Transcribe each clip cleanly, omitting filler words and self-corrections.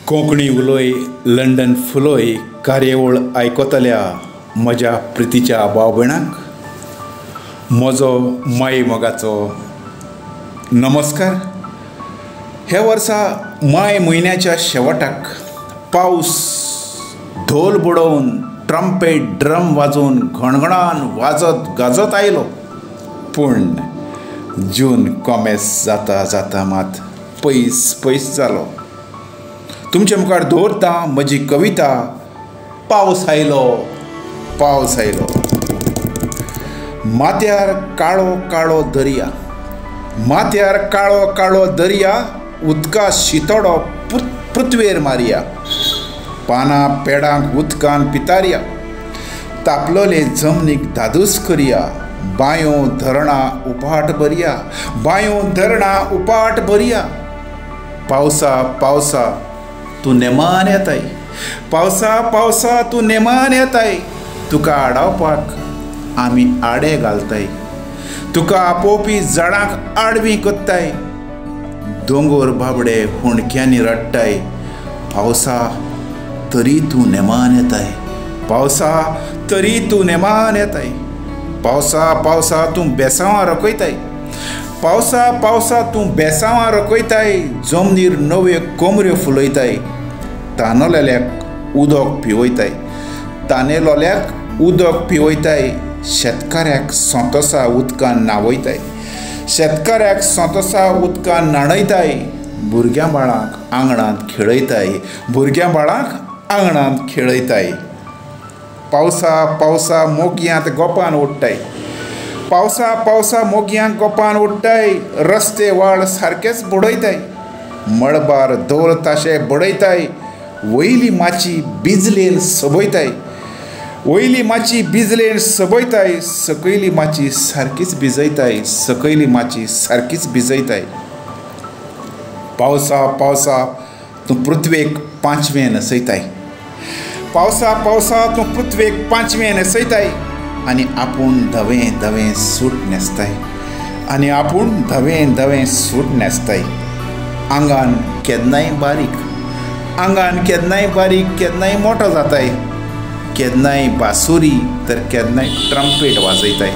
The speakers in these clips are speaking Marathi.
कोंकणी उलोय लंडन फुलोय कार्यावळ आयकतल्या म्हज्या प्रितीच्या भाव भयणांक म्हजो माय मोगाचो नमस्कार. हे वर्सा माय म्हयन्याच्या शेवटाक पावस ढोल बुडोवन ट्रम्पेट ड्रम वाजोवन घणघणान वाजत गाजत आयलो. पूण जून कोमेस जाता जाता मात पयस पयस जालो. तुमचे मुखार दवरता म्हजी कविता पावस आयलो पावस आयलो. माथ्यार काळो काळो दर्या, माथ्यार काळो काळो दर्या, उदका शितोडो पृथ्वेर मारया. पानां पेडांक उदकान पितारया, तापलोले जमनीक धादूस करया. बायो धरणां उपाट भरया, बायो धरणां उपाट भरया. पावसा पावसा तूं नेमान येताय, पावसा पावसा तूं नेमान येताय. तुका आडावपाक आमी आडे घालताय, तुका आपोवपी झाडांक आडवीं कोत्ताय. दोंगर बाबडे हुणक्यांनी रडटाय, पावसा तरी तूं नेमान येताय, पावसा तरी तूं नेमान येताय. पावसा पावसा तूं बेसांवां रकयताय, पावसा पावसा तूं बेसांवां रकयताय. जमनीर नव्यो कोमऱ्यो फुलयताय, तांदलेल्याक उदक पिवयताय, तांदलेल्याक उदक पिवयताय. शेतकाऱ्याक सोंतोसा उदकान न्हावयताय, शेतकाऱ्याक सोंतोसा उदकान न्हाणयताय. भुरग्यां बाळांक आंगणांत खेळयताय, भुरग्यां बाळांक आंगणांत खेळयताय. पावसा पावसा मोगयांत गोपान ओडटाय, पावसा पावसा मोगयांक गोपान ओडटाय. रस्ते वाड सारकेच बुडयताय, मळबार धोल ताशे बडयताय. वयली माची बिजलेन सबयताय, वयली माची बिजलेन सबयताय. सकयली माची सारकीच भिजयताय, सकयली माची सारकीच भिजयताय. पावसा पावसा तूं पृथ्वेक पांचवें न्हसयताय, पावसा पावसा तूं पृथ्वेक पांचवें न्हसयताय. आनी आपूण धवें धवें सूट न्हेसताय, आनी आपूण धवें धवें सूट न्हेसताय. आंगान केन्नाय बारीक, आंगान केन्नाय बारीक केन्नाय मोठो जाताय. केन्नाय बासुरी तर केन्नाय ट्रम्पेट वाजयताय,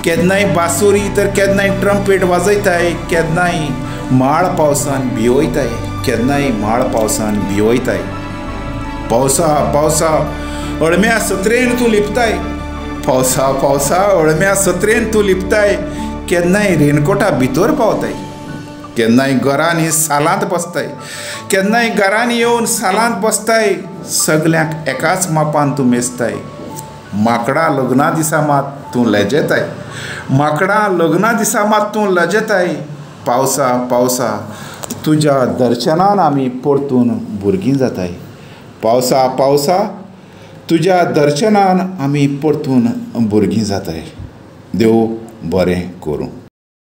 केन्नाय बासुरी तर केन्नाय ट्रम्पेट वाजयताय. केन्नाय माळ पावसान भिवयताय, केन्नाय माळ पावसान भिवयताय. पावसा पावसा अळम्या सत्रेन तूं लिपताय, पावसा पावसा अळम्या सत्रेन तूं लिपताय. केन्नाय रेनकोटा भितर पावताय, केन्नाय घरांनी सालांत बसताय, केन्नाय घरांनी येवन सालांत बसताय. सगल्यांक एकाच मापान तूं मेजताय. माकडां लग्ना दिसा मात तूं लजेताय, माकडां लग्ना दिसा मात तूं लजेताय. पावसा पावसा तुज्या दर्शनान आमी परतून भुरगीं जाताय, पावसा पावसा तुज्या दर्शनान आमी परतून भुरगीं जाताय. देव बरें करूं.